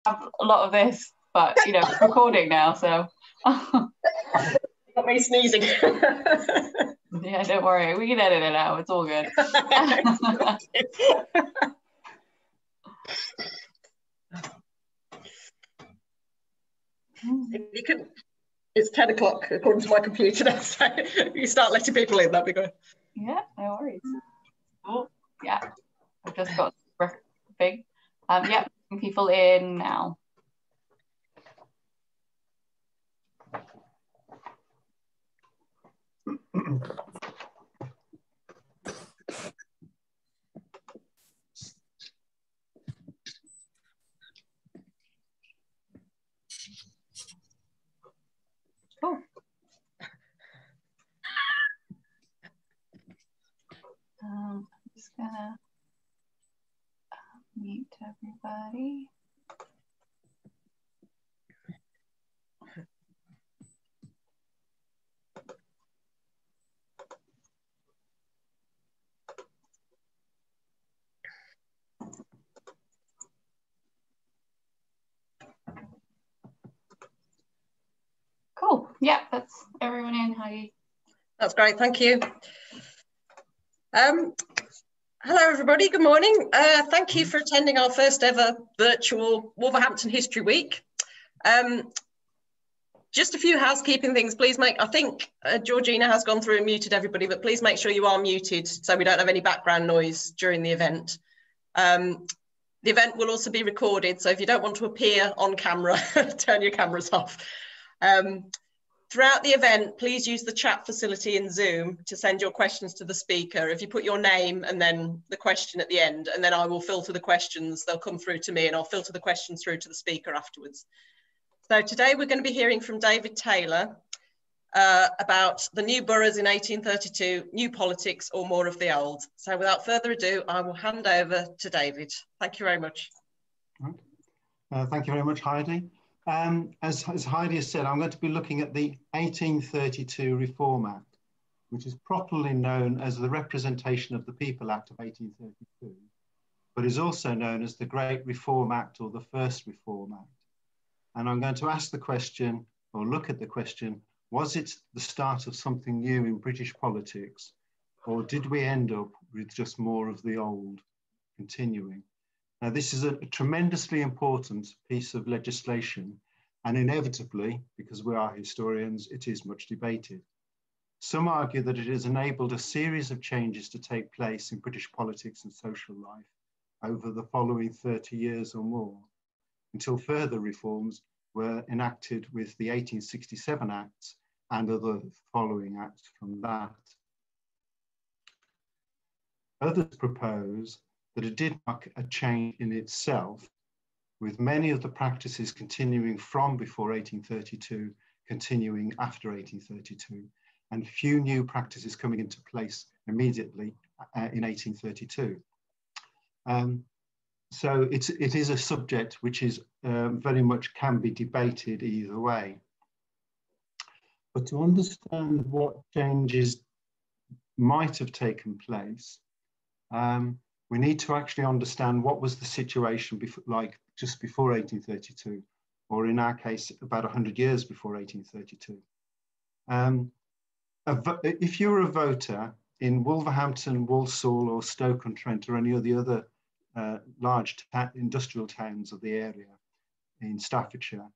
have a lot of this, but you know, it's recording now, so. Got me sneezing. Yeah, don't worry. We can edit it out. It's all good. You can. It's 10 o'clock according to my computer now, so you start letting people in, that'd be good. Yeah, no worries. Oh, yeah. I've just got big. Yeah, people in now. Cool. I'm just gonna mute everybody. Cool. Yeah, that's everyone in. Hi. That's great. Thank you. Hello, everybody. Good morning. Thank you for attending our first ever virtual Wolverhampton History Week. Just a few housekeeping things. Please make, I think Georgina has gone through and muted everybody, but please make sure you are muted so we don't have any background noise during the event. The event will also be recorded, so if you don't want to appear on camera, turn your cameras off. Throughout the event, please use the chat facility in Zoom to send your questions to the speaker. If you put your name and then the question at the end, and then I will filter the questions, they'll come through to me and I'll filter the questions through to the speaker afterwards. So today we're going to be hearing from David Taylor about the new boroughs in 1832, new politics or more of the old. So without further ado, I will hand over to David. Thank you very much. Thank you very much, Heidi. As Heidi has said, I'm going to be looking at the 1832 Reform Act, which is properly known as the Representation of the People Act of 1832, but is also known as the Great Reform Act or the First Reform Act. And I'm going to ask the question, or look at the question, was it the start of something new in British politics, or did we end up with just more of the old continuing? Now, this is a tremendously important piece of legislation, and inevitably, because we are historians, it is much debated. Some argue that it has enabled a series of changes to take place in British politics and social life over the following 30 years or more, until further reforms were enacted with the 1867 Acts and other following acts from that. Others propose that it did mark a change in itself, with many of the practices continuing from before 1832, continuing after 1832, and few new practices coming into place immediately in 1832. So it is a subject which is very much can be debated either way. But to understand what changes might have taken place, we need to actually understand what was the situation like just before 1832, or in our case, about 100 years before 1832. If you were a voter in Wolverhampton, Walsall, or Stoke On Trent, or any of the other large industrial towns of the area in Staffordshire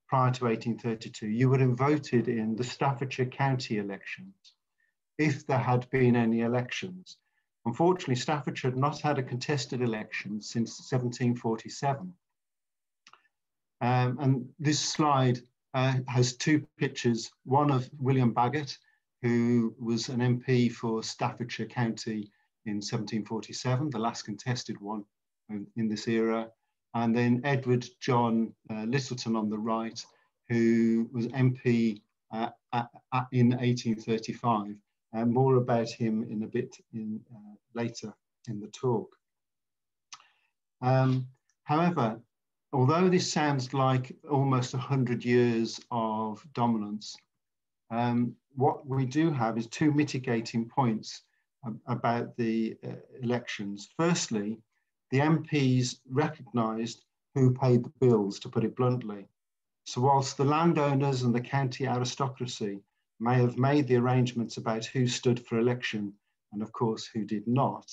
prior to 1832, you would have voted in the Staffordshire county elections if there had been any elections. Unfortunately, Staffordshire had not had a contested election since 1747. And this slide has two pictures, one of William Bagot, who was an MP for Staffordshire County in 1747, the last contested one in this era, and then Edward John Littleton on the right, who was MP in 1835. More about him in a bit later in the talk. However, although this sounds like almost 100 years of dominance, what we do have is two mitigating points about the elections. Firstly, the MPs recognised who paid the bills, to put it bluntly. So whilst the landowners and the county aristocracy may have made the arrangements about who stood for election and of course who did not,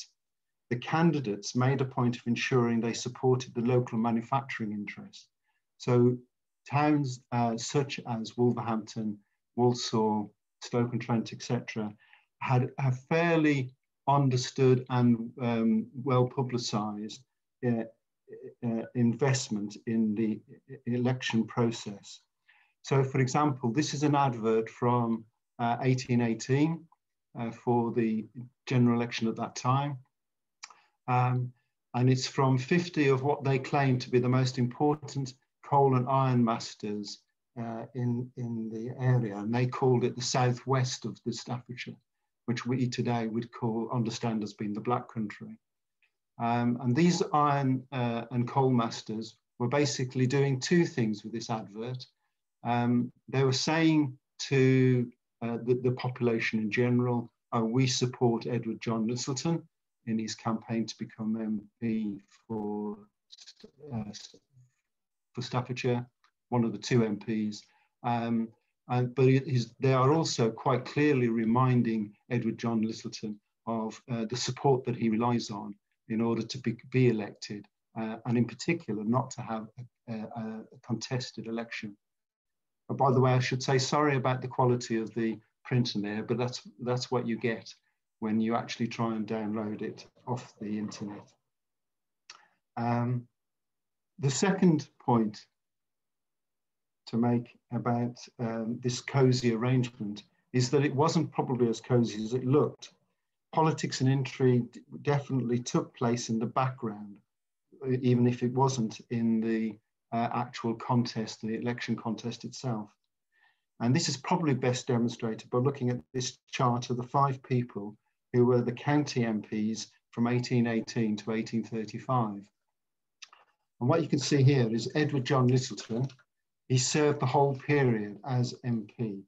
the candidates made a point of ensuring they supported the local manufacturing interest. So towns such as Wolverhampton, Walsall, Stoke On Trent, etc., had a fairly understood and well publicised investment in the election process. So, for example, this is an advert from 1818 for the general election at that time. And it's from 50 of what they claim to be the most important coal and iron masters in the area. And they called it the southwest of the Staffordshire, which we today would understand as being the Black Country. And these iron and coal masters were basically doing two things with this advert. They were saying to the population in general, we support Edward John Littleton in his campaign to become MP for Staffordshire, one of the two MPs. But they are also quite clearly reminding Edward John Littleton of the support that he relies on in order to be elected, and in particular not to have a contested election. But by the way, I should say sorry about the quality of the print in there, but that's what you get when you actually try and download it off the internet. The second point to make about this cosy arrangement is that it wasn't probably as cosy as it looked. Politics and intrigue definitely took place in the background, even if it wasn't in the actual contest, the election contest itself. And this is probably best demonstrated by looking at this chart of the 5 people who were the county MPs from 1818 to 1835. And what you can see here is Edward John Littleton. He served the whole period as MP,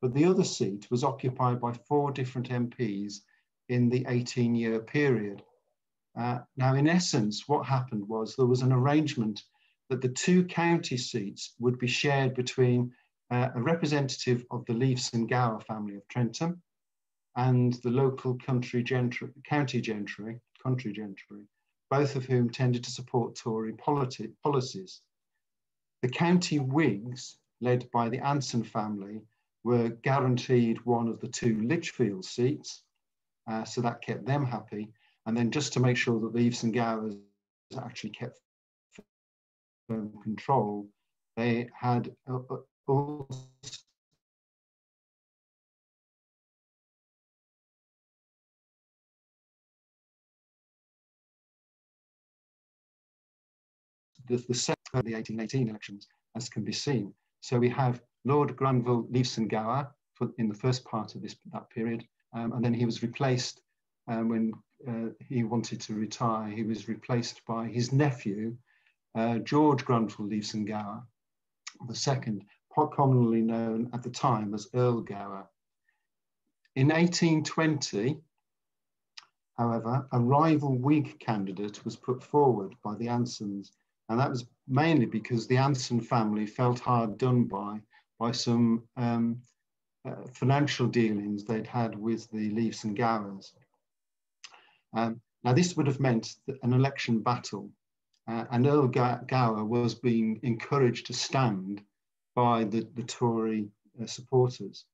but the other seat was occupied by 4 different MPs in the 18-year period. Now, in essence, what happened was there was an arrangement that the 2 county seats would be shared between a representative of the Leafs and Gower family of Trentham and the local country gentry, both of whom tended to support Tory policies. The county Whigs, led by the Anson family, were guaranteed one of the 2 Lichfield seats, so that kept them happy. And then just to make sure that the Leafs and Gowers actually kept firm control, they had all the set of the 1818 elections, as can be seen. So we have Lord Granville Leafs and Gower in the first part of that period, and then he was replaced when he wanted to retire. He was replaced by his nephew, George Granville Leafs and Gower, the second, commonly known at the time as Earl Gower. In 1820, however, a rival Whig candidate was put forward by the Ansons, and that was mainly because the Anson family felt hard done by some financial dealings they'd had with the Leafs and Gowers. Now, this would have meant an election battle, and Earl Gower was being encouraged to stand by the Tory supporters.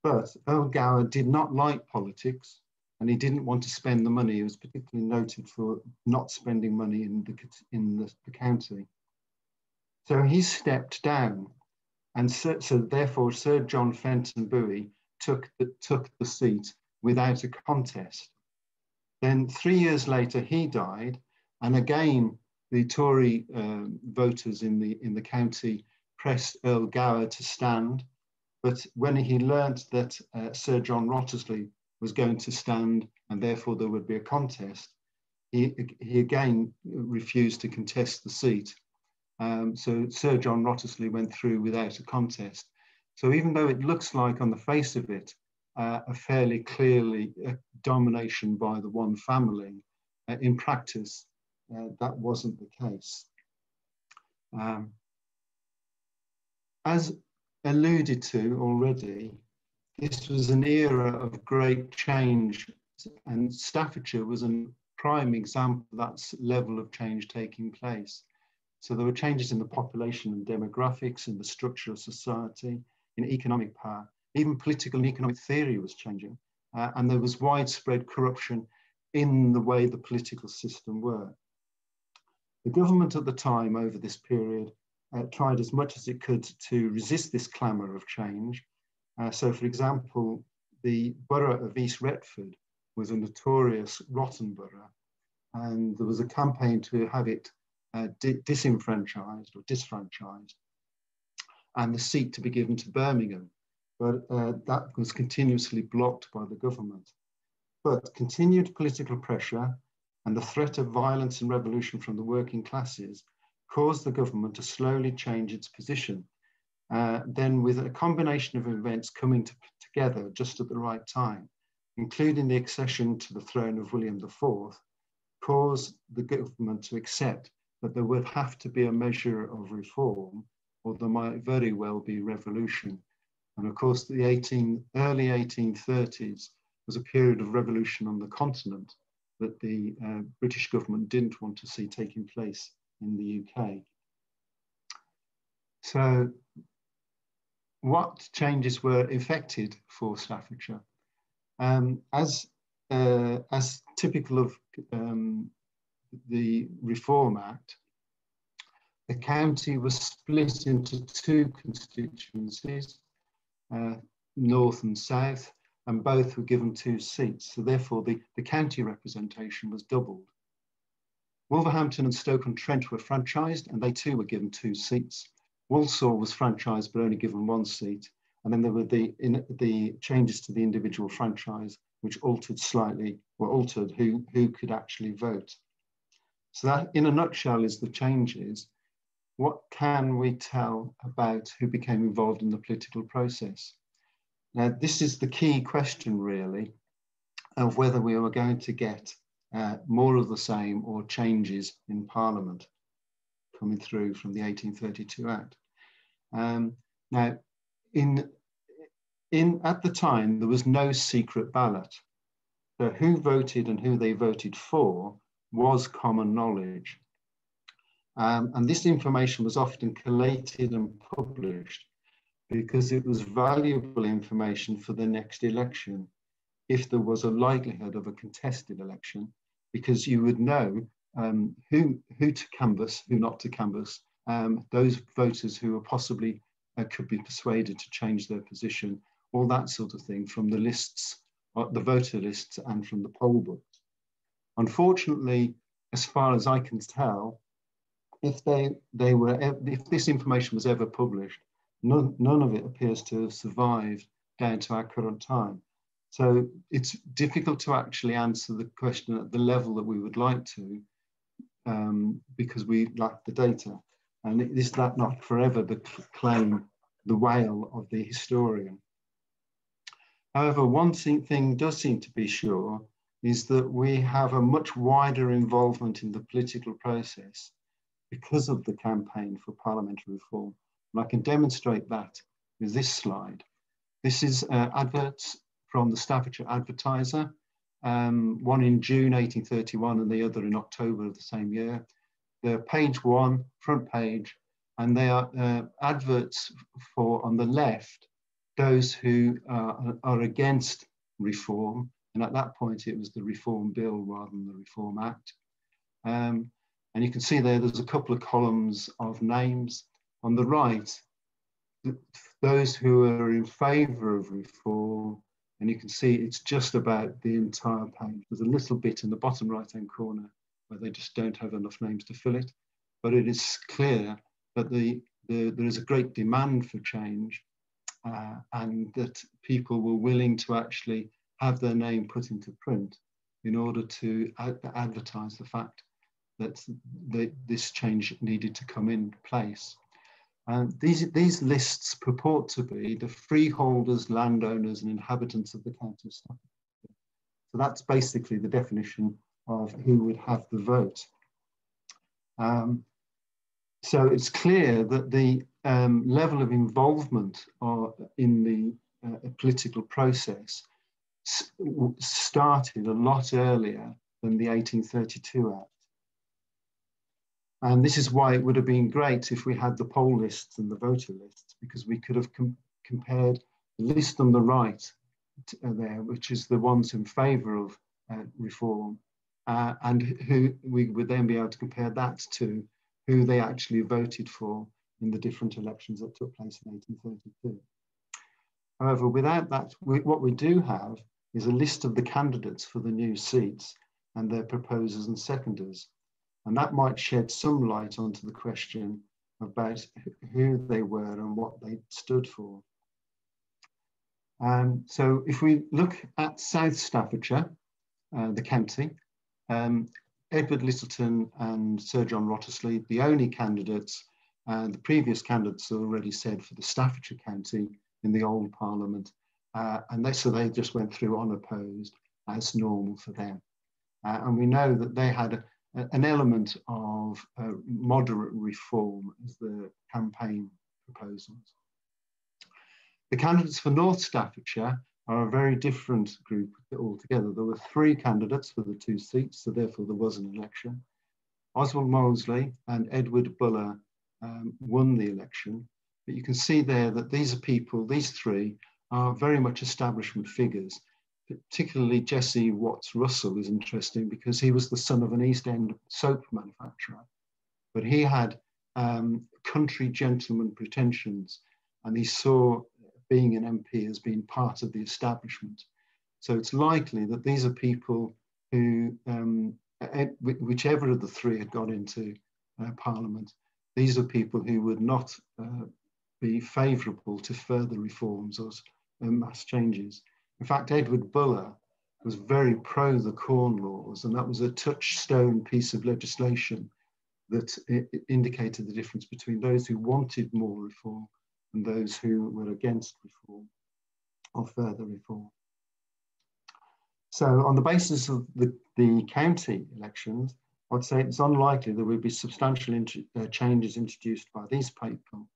But Earl Gower did not like politics, and he didn't want to spend the money. He was particularly noted for not spending money in the county. So he stepped down, and so therefore Sir John Fenton Bowie took the seat without a contest. Then 3 years later, he died, and again the Tory voters in the county pressed Earl Gower to stand. But when he learnt that Sir John Wriothesley was going to stand and therefore there would be a contest, he again refused to contest the seat. So Sir John Wriothesley went through without a contest. So even though it looks like on the face of it a fairly clearly domination by the one family, in practice that wasn't the case. As alluded to already, this was an era of great change, and Staffordshire was a prime example of that level of change taking place. So there were changes in the population and demographics, in the structure of society, in economic power. Even political and economic theory was changing, and there was widespread corruption in the way the political system worked. The government at the time, over this period, tried as much as it could to resist this clamour of change. So, for example, the borough of East Retford was a notorious rotten borough, and there was a campaign to have it disenfranchised or disfranchised, and the seat to be given to Birmingham. But that was continuously blocked by the government. But continued political pressure and the threat of violence and revolution from the working classes caused the government to slowly change its position. Then, with a combination of events coming together just at the right time, including the accession to the throne of William IV, caused the government to accept that there would have to be a measure of reform, or there might very well be revolution. And of course, the early 1830s was a period of revolution on the continent that the British government didn't want to see taking place in the UK. So what changes were effected for Staffordshire? As typical of the Reform Act, the county was split into two constituencies, north and south, and both were given 2 seats. So therefore the county representation was doubled. Wolverhampton and Stoke on Trent were franchised, and they too were given 2 seats. Walsall was franchised but only given 1 seat. And then there were the changes to the individual franchise, which altered who could actually vote. So that, in a nutshell, is the changes. What can we tell about who became involved in the political process? Now, this is the key question, really, of whether we were going to get more of the same or changes in Parliament coming through from the 1832 Act. Now, at the time, there was no secret ballot. So who voted and who they voted for was common knowledge. And this information was often collated and published because it was valuable information for the next election if there was a likelihood of a contested election, because you would know who to canvass, who not to canvass, those voters who were possibly could be persuaded to change their position, all that sort of thing from the lists, the voter lists, and from the poll books. Unfortunately, as far as I can tell, if this information was ever published, none of it appears to have survived down to our current time. So it's difficult to actually answer the question at the level that we would like to, because we lack the data. And is that not forever the claim, the wail of the historian? However, one thing does seem to be sure is that we have a much wider involvement in the political process because of the campaign for parliamentary reform. And I can demonstrate that with this slide. This is adverts from the Staffordshire Advertiser, one in June 1831 and the other in October of the same year. They're page 1, front page, and they are adverts for, on the left, those who are against reform. And at that point, it was the Reform Bill rather than the Reform Act. And you can see there's a couple of columns of names. On the right, those who are in favour of reform, and you can see it's just about the entire page. There's a little bit in the bottom right-hand corner where they just don't have enough names to fill it. But it is clear that there is a great demand for change, and that people were willing to actually have their name put into print in order to advertise the fact that this change needed to come in place. And these lists purport to be the freeholders, landowners, and inhabitants of the county of Staffordshire. So that's basically the definition of who would have the vote. So it's clear that the level of involvement in the political process started a lot earlier than the 1832 Act. And this is why it would have been great if we had the poll lists and the voter lists, because we could have compared the list on the right there, which is the ones in favour of reform, and who we would then be able to compare that to who they actually voted for in the different elections that took place in 1832. However, without that, what we do have is a list of the candidates for the new seats and their proposers and seconders. And that might shed some light onto the question about who they were and what they stood for. So if we look at South Staffordshire, the county, Edward Littleton and Sir John Wriothesley, the only candidates, the previous candidates already said for the Staffordshire county in the old Parliament, so they just went through unopposed as normal for them. And we know that they had an element of moderate reform as the campaign proposals. The candidates for North Staffordshire are a very different group altogether. There were 3 candidates for the 2 seats, so therefore there was an election. Oswald Molesley and Edward Buller won the election, but you can see there that these these 3 are very much establishment figures. Particularly Jesse Watts Russell is interesting because he was the son of an East End soap manufacturer, but he had country gentleman pretensions, and he saw being an MP as being part of the establishment. So it's likely that these are people who, whichever of the 3 had got into Parliament, these are people who would not be favourable to further reforms or mass changes. In fact, Edward Buller was very pro the Corn Laws, and that was a touchstone piece of legislation that indicated the difference between those who wanted more reform and those who were against reform or further reform. So on the basis of the county elections, I'd say it's unlikely there would be substantial changes introduced by these people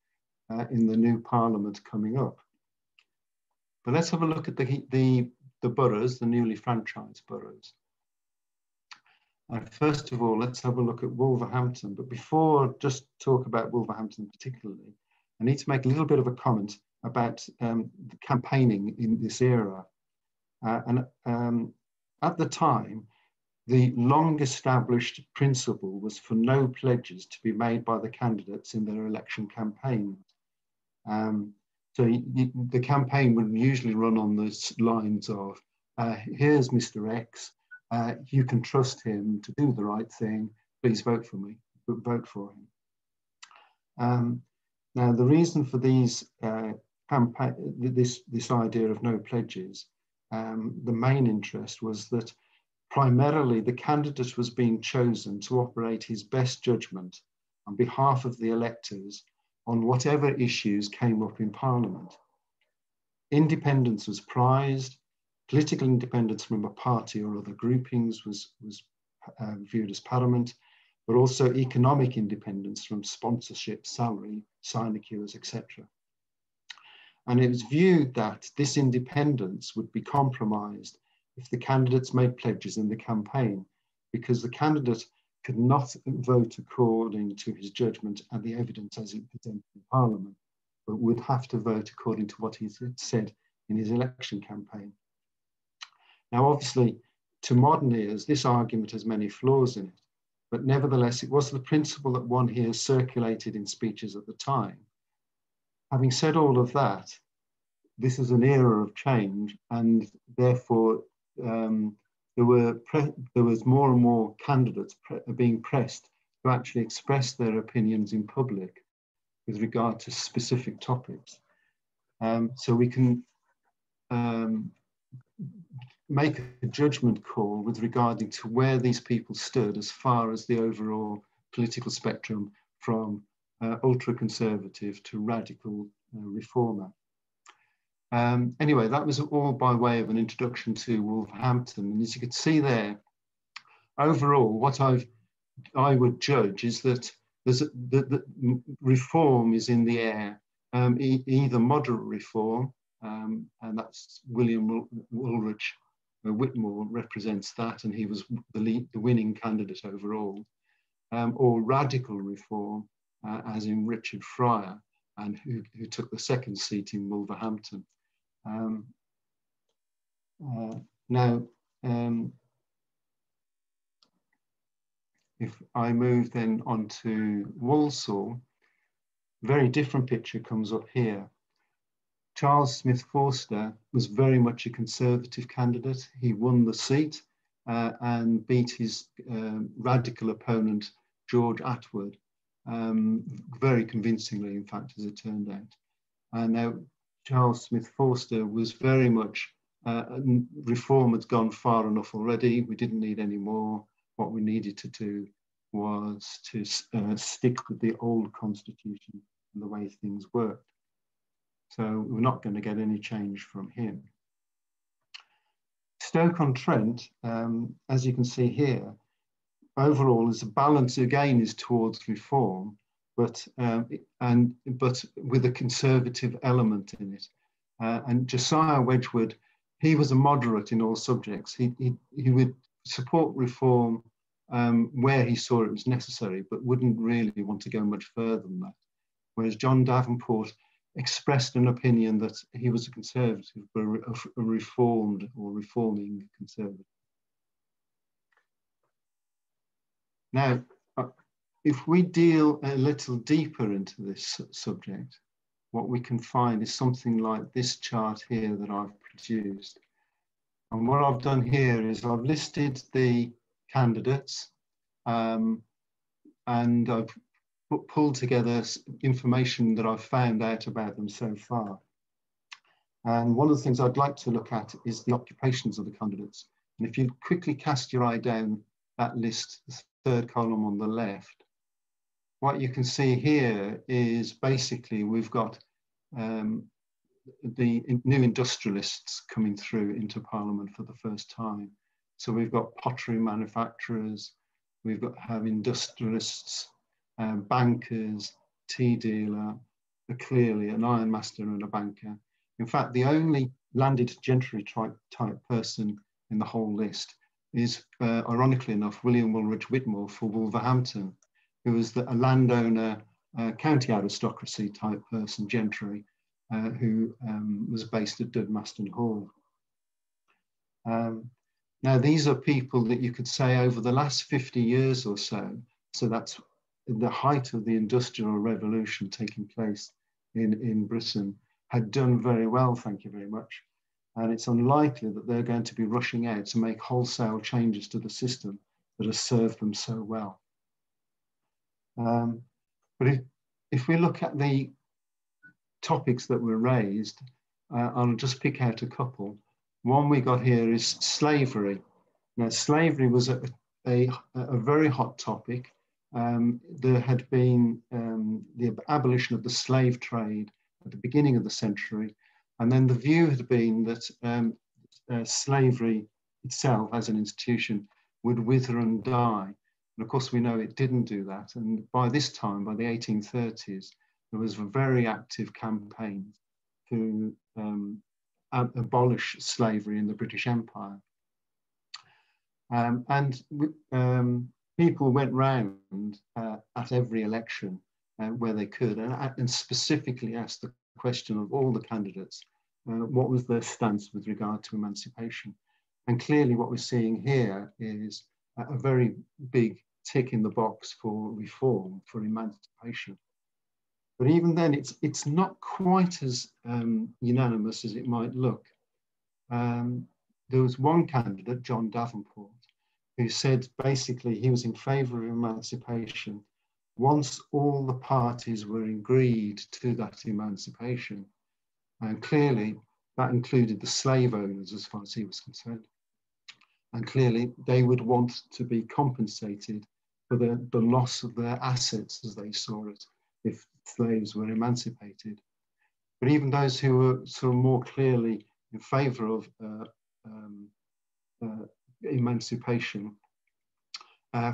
in the new Parliament coming up. But let's have a look at the boroughs, the newly franchised boroughs. First of all, let's have a look at Wolverhampton. But before I just talk about Wolverhampton particularly, I need to make a little bit of a comment about the campaigning in this era. At the time, the long-established principle was for no pledges to be made by the candidates in their election campaigns. So the campaign would usually run on the lines of, here's Mr. X, you can trust him to do the right thing, please vote for me, vote for him. Now, the reason for these this idea of no pledges, the main interest was that primarily the candidate was being chosen to operate his best judgment on behalf of the electors on whatever issues came up in Parliament. Independence was prized, political independence from a party or other groupings was viewed as paramount, but also economic independence from sponsorship, salary, sinecures, etc. And it was viewed that this independence would be compromised if the candidates made pledges in the campaign, because the candidate could not vote according to his judgment and the evidence as it presented in Parliament, but would have to vote according to what he said in his election campaign. Now, obviously, to modern ears, this argument has many flaws in it, but nevertheless, it was the principle that one hears circulated in speeches at the time. Having said all of that, this is an era of change, and therefore there was more and more candidates being pressed to actually express their opinions in public with regard to specific topics. So we can make a judgment call with regarding to where these people stood as far as the overall political spectrum, from ultra-conservative to radical reformer. Anyway, that was all by way of an introduction to Wolverhampton. And as you can see there, overall, what I would judge is that the reform is in the air, either moderate reform, and that's William Woolrich Whitmore represents that, and he was the winning candidate overall, or radical reform, as in Richard Fryer, and who took the second seat in Wolverhampton. If I move then on to Walsall, very different picture comes up here. Charles Smith Forster was very much a Conservative candidate. He won the seat and beat his radical opponent, George Atwood, very convincingly, in fact, as it turned out. And now Charles Smith Forster was very much, reform had gone far enough already. We didn't need any more. What we needed to do was to stick with the old constitution and the way things worked. So we're not going to get any change from him. Stoke on Trent, as you can see here, overall as a balance again is towards reform, but with a Conservative element in it. And Josiah Wedgwood, he was a moderate in all subjects. He would support reform where he saw it was necessary, but wouldn't really want to go much further than that. Whereas John Davenport expressed an opinion that he was a Conservative, but a reformed or reforming Conservative. Now, if we deal a little deeper into this subject, what we can find is something like this chart here that I've produced. And what I've done here is I've listed the candidates and I've pulled together information that I've found out about them so far. And one of the things I'd like to look at is the occupations of the candidates. And if you quickly cast your eye down that list, the third column on the left, what you can see here is basically we've got the new industrialists coming through into Parliament for the first time. So we've got pottery manufacturers, we've got industrialists, bankers, tea dealer, clearly an ironmaster and a banker. In fact, the only landed gentry type person in the whole list is, ironically enough, William Woolrich Whitmore for Wolverhampton, who was a landowner, county aristocracy type person, gentry, who was based at Dudmaston Hall. Now, these are people that you could say over the last 50 years or so that's the height of the Industrial Revolution taking place in Britain, had done very well, thank you very much. And it's unlikely that they're going to be rushing out to make wholesale changes to the system that has served them so well. But if we look at the topics that were raised, I'll just pick out a couple. One we got here is slavery. Now, slavery was a very hot topic. There had been the abolition of the slave trade at the beginning of the century, and then the view had been that slavery itself as an institution would wither and die. And of course, we know it didn't do that. And by this time, by the 1830s, there was a very active campaign to abolish slavery in the British Empire. People went round at every election where they could and specifically asked the question of all the candidates, what was their stance with regard to emancipation? And clearly what we're seeing here is a very big tick in the box for reform, for emancipation. But even then, it's not quite as unanimous as it might look. There was one candidate, John Davenport, who said basically he was in favour of emancipation once all the parties were agreed to that emancipation. And clearly that included the slave owners as far as he was concerned. And clearly they would want to be compensated for the loss of their assets as they saw it if slaves were emancipated. But even those who were sort of more clearly in favour of emancipation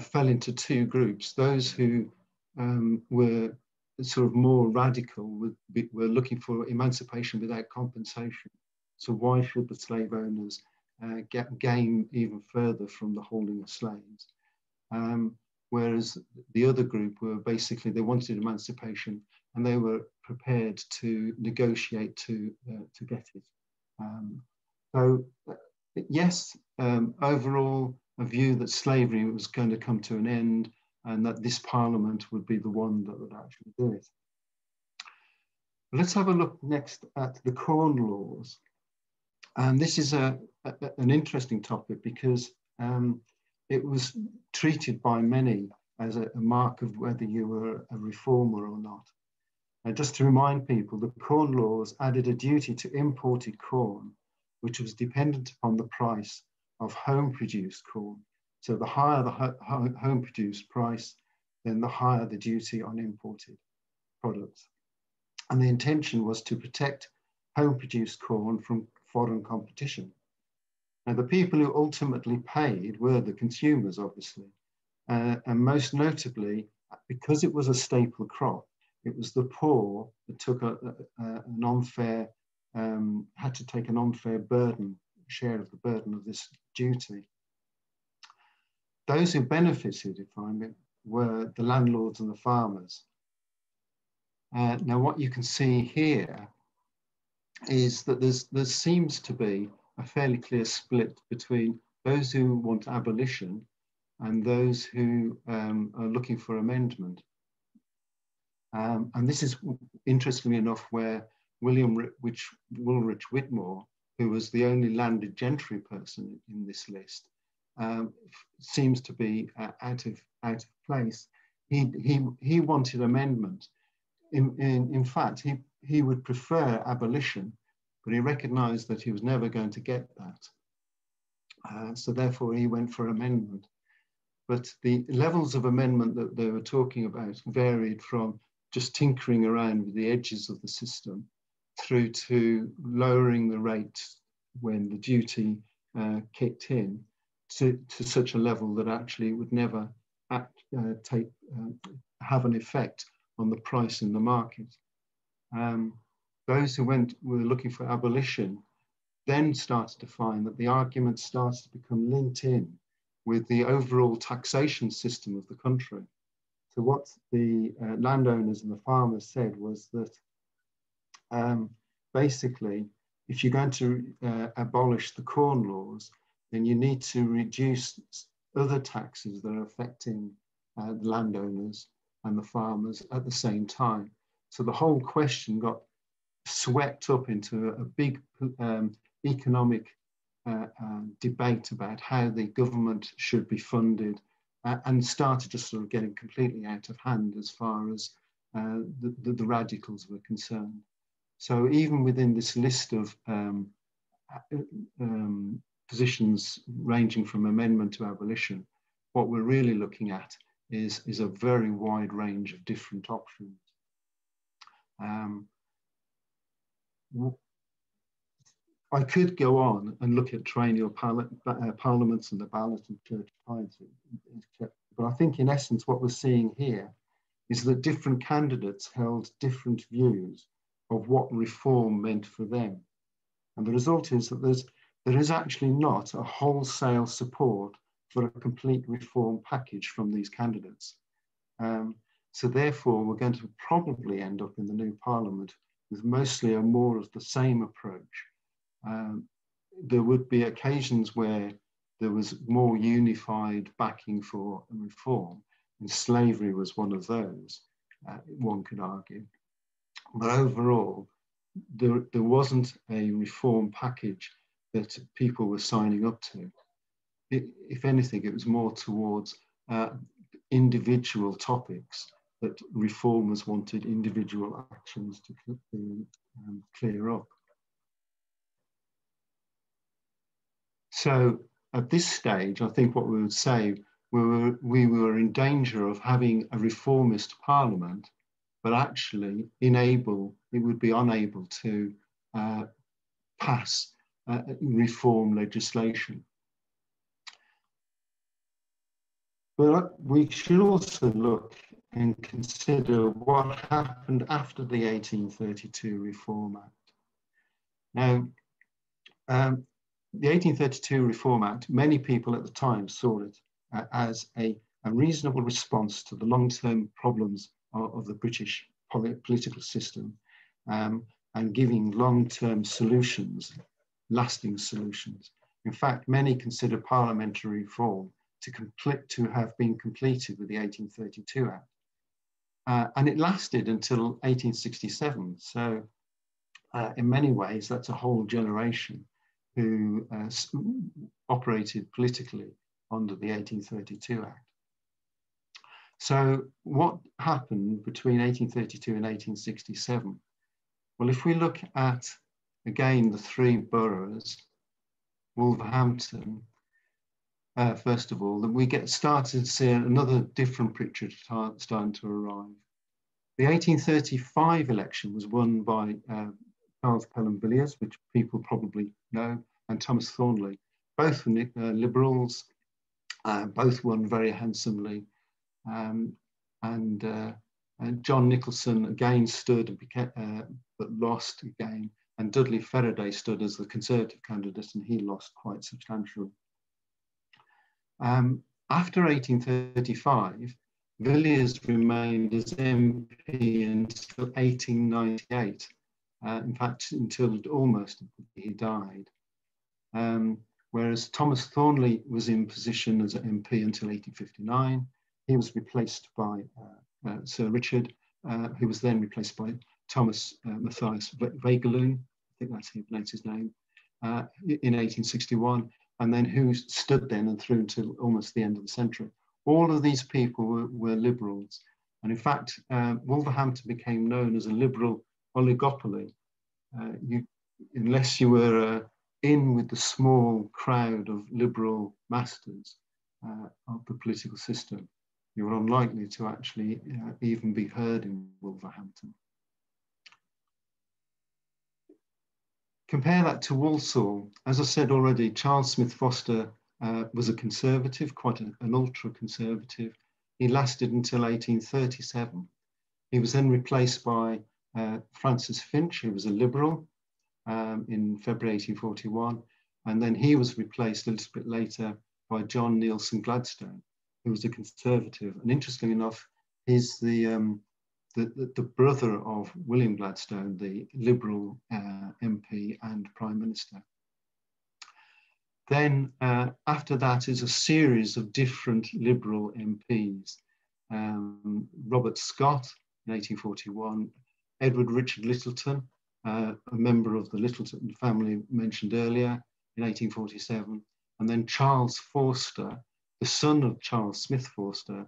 fell into two groups. Those who were sort of more radical, were looking for emancipation without compensation. So why should the slave owners gain even further from the holding of slaves? Whereas the other group were basically, they wanted emancipation and they were prepared to negotiate to get it. Yes, overall, a view that slavery was going to come to an end and that this Parliament would be the one that would actually do it. Let's have a look next at the Corn Laws. And this is an interesting topic because it was treated by many as a mark of whether you were a reformer or not. Just to remind people, the Corn Laws added a duty to imported corn, which was dependent upon the price of home-produced corn. So the higher the home-produced price, then the higher the duty on imported products. And the intention was to protect home-produced corn from foreign competition. Now, the people who ultimately paid were the consumers, obviously. And most notably, because it was a staple crop, it was the poor that took an unfair, had to take an unfair burden, share of the burden of this duty. Those who benefited, if I may, were the landlords and the farmers. Now, what you can see here is that there seems to be a fairly clear split between those who want abolition and those who are looking for amendment. And this is, interestingly enough, where Woolwich Whitmore, who was the only landed gentry person in this list, seems to be out of place. He wanted amendment. In fact, he would prefer abolition, but he recognised that he was never going to get that. So therefore, he went for amendment. But the levels of amendment that they were talking about varied from just tinkering around with the edges of the system through to lowering the rate when the duty kicked in to such a level that actually it would never have an effect on the price in the market. Those who were looking for abolition then started to find that the argument started to become linked in with the overall taxation system of the country. So what the landowners and the farmers said was that basically, if you're going to abolish the Corn Laws, then you need to reduce other taxes that are affecting the landowners and the farmers at the same time. So the whole question got swept up into a big economic debate about how the government should be funded, and started just sort of getting completely out of hand as far as the radicals were concerned. So even within this list of positions ranging from amendment to abolition, what we're really looking at is a very wide range of different options. I could go on and look at triennial parliaments and the ballot and church tithes, but I think in essence what we're seeing here is that different candidates held different views of what reform meant for them. And the result is that there is actually not a wholesale support for a complete reform package from these candidates. So therefore, we're going to probably end up in the new parliament with mostly a more of the same approach. There would be occasions where there was more unified backing for reform, and slavery was one of those, one could argue. But overall, there wasn't a reform package that people were signing up to. If anything, it was more towards individual topics that reformers wanted individual actions to clear up. So at this stage, I think what we would say, we were in danger of having a reformist parliament, but actually it would be unable to pass reform legislation. But we should also look and consider what happened after the 1832 Reform Act. Now, the 1832 Reform Act, many people at the time saw it as a reasonable response to the long-term problems of the British political system, and giving long-term solutions, lasting solutions. In fact, many consider parliamentary reform to have been completed with the 1832 Act. And it lasted until 1867. So in many ways, that's a whole generation who operated politically under the 1832 Act. So what happened between 1832 and 1867? Well, if we look at, again, the three boroughs, Wolverhampton, first of all, then we get started to see another different picture starting to arrive. The 1835 election was won by Charles Pelham-Villiers, which people probably know, and Thomas Thornley. Both were Liberals, both won very handsomely. And John Nicholson again stood and but lost again. And Dudley Faraday stood as the Conservative candidate, and he lost quite substantially. After 1835, Villiers remained as MP until 1898. In fact, until almost he died. Whereas Thomas Thornley was in position as an MP until 1859. He was replaced by Sir Richard, who was then replaced by Thomas Matthias Wegelin, I think that's how he pronounced his name, in 1861, and then who stood then and through until almost the end of the century. All of these people were Liberals. And in fact, Wolverhampton became known as a Liberal oligopoly. Unless you were in with the small crowd of Liberal masters of the political system, you were unlikely to actually even be heard in Wolverhampton. Compare that to Walsall. As I said already, Charles Smith Foster was a conservative, quite an ultra-conservative. He lasted until 1837. He was then replaced by Francis Finch, who was a Liberal, in February 1841. And then he was replaced a little bit later by John Neilson Gladstone, who was a Conservative. And interestingly enough, he's the brother of William Gladstone, the Liberal MP and Prime Minister. Then after that is a series of different Liberal MPs. Robert Scott in 1841, Edward Richard Littleton, a member of the Littleton family mentioned earlier, in 1847, and then Charles Forster, the son of Charles Smith Forster,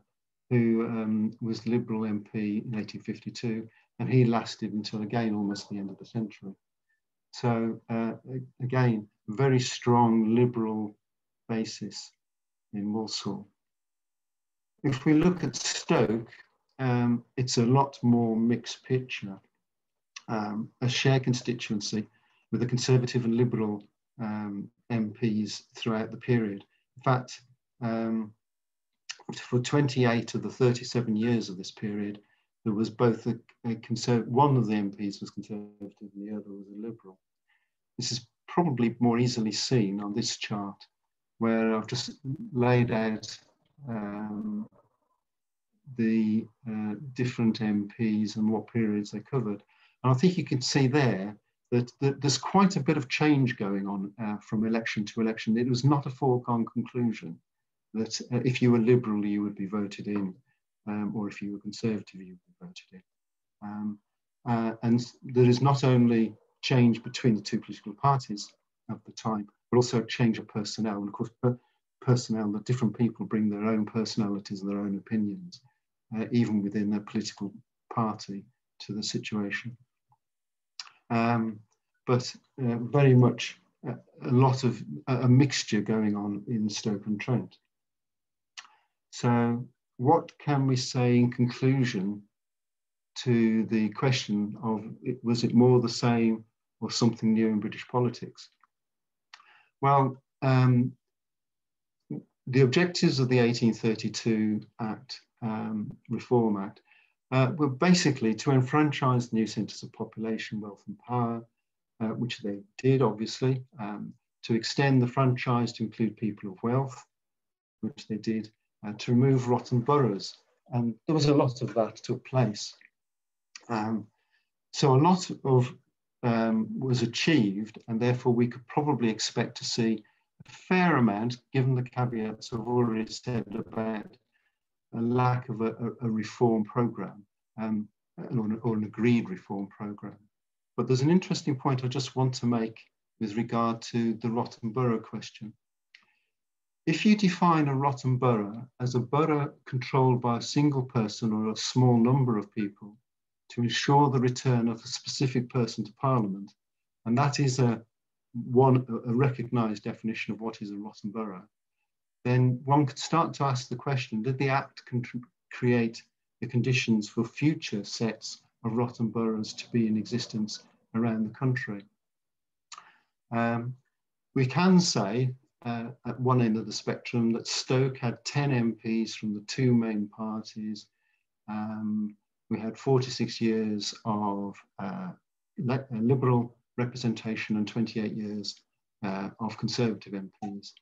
who was Liberal MP in 1852, and he lasted until again almost the end of the century. So again, very strong Liberal basis in Walsall. If we look at Stoke, it's a lot more mixed picture. A shared constituency with the Conservative and Liberal MPs throughout the period. In fact, for 28 of the 37 years of this period, there was both one of the MPs was Conservative and the other was a Liberal. This is probably more easily seen on this chart, where I've just laid out the different MPs and what periods they covered. And I think you can see there that there's quite a bit of change going on from election to election. It was not a foregone conclusion that if you were Liberal, you would be voted in, or if you were Conservative, you would be voted in. And there is not only change between the two political parties at the time, but also a change of personnel. And of course, personnel, that different people bring their own personalities and their own opinions, even within their political party, to the situation. But very much a lot of a mixture going on in Stoke on Trent. So what can we say in conclusion to the question of, was it more the same or something new in British politics? Well, the objectives of the 1832 Act Reform Act were basically to enfranchise new centres of population, wealth and power, which they did, obviously, to extend the franchise to include people of wealth, which they did, to remove rotten boroughs. And there was a lot of that took place. So a lot of was achieved, and therefore we could probably expect to see a fair amount, given the caveats I've already said about a lack of a reform programme, or an agreed reform programme. But there's an interesting point I just want to make with regard to the rotten borough question. If you define a rotten borough as a borough controlled by a single person or a small number of people to ensure the return of a specific person to Parliament, and that is a recognised definition of what is a rotten borough, then one could start to ask the question, did the Act create the conditions for future sets of rotten boroughs to be in existence around the country? We can say at one end of the spectrum that Stoke had 10 MPs from the two main parties. We had 46 years of Liberal representation and 28 years of Conservative MPs.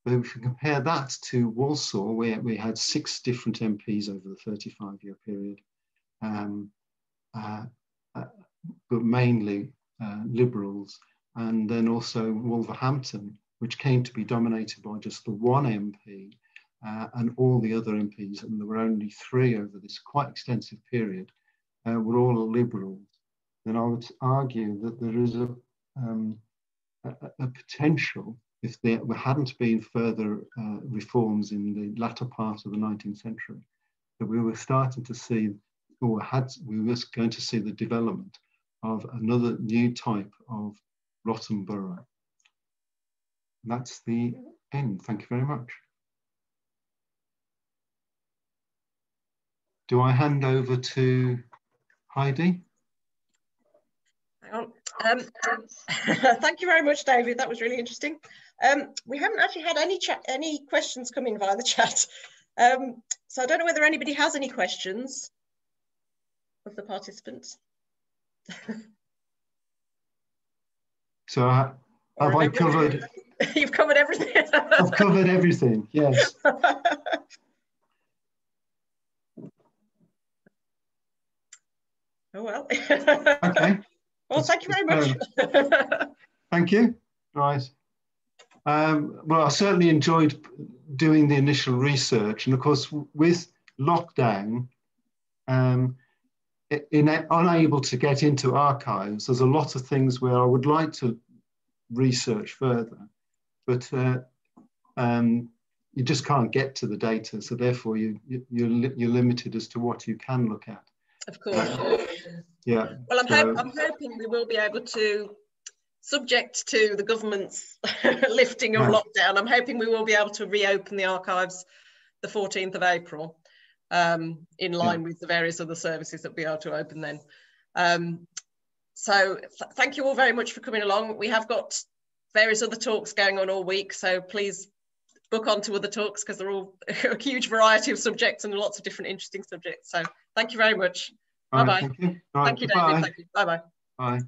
But if we compare that to Walsall, where we had 6 different MPs over the 35-year period, but mainly Liberals, and then also Wolverhampton, which came to be dominated by just the one MP and all the other MPs, and there were only 3 over this quite extensive period, were all Liberals, then I would argue that there is a potential, if there hadn't been further reforms in the latter part of the 19th century, that we were starting to see, we were going to see the development of another new type of rotten borough. And that's the end. Thank you very much. Do I hand over to Heidi? Hang on. Thank you very much, David. That was really interesting. We haven't actually had any questions coming via the chat. So I don't know whether anybody has any questions of the participants. So have I covered? You've covered everything. I've covered everything, yes. Oh, well. Okay. Well, thank you very much. Thank you. Right. Well, I certainly enjoyed doing the initial research. And of course, with lockdown, unable to get into archives, there's a lot of things where I would like to research further, but you just can't get to the data. So therefore, you're limited as to what you can look at. Of course. Yeah. Well, I'm hoping we will be able to, subject to the government's lifting of lockdown, I'm hoping we will be able to reopen the archives the 14th of April, in line with the various other services that we are to open then. So thank you all very much for coming along. We have got various other talks going on all week, so please book on to other talks because they're all a huge variety of subjects and lots of different interesting subjects. So thank you very much. Bye-bye. Thank you. Thank you, David. Thank you. Bye-bye. Bye.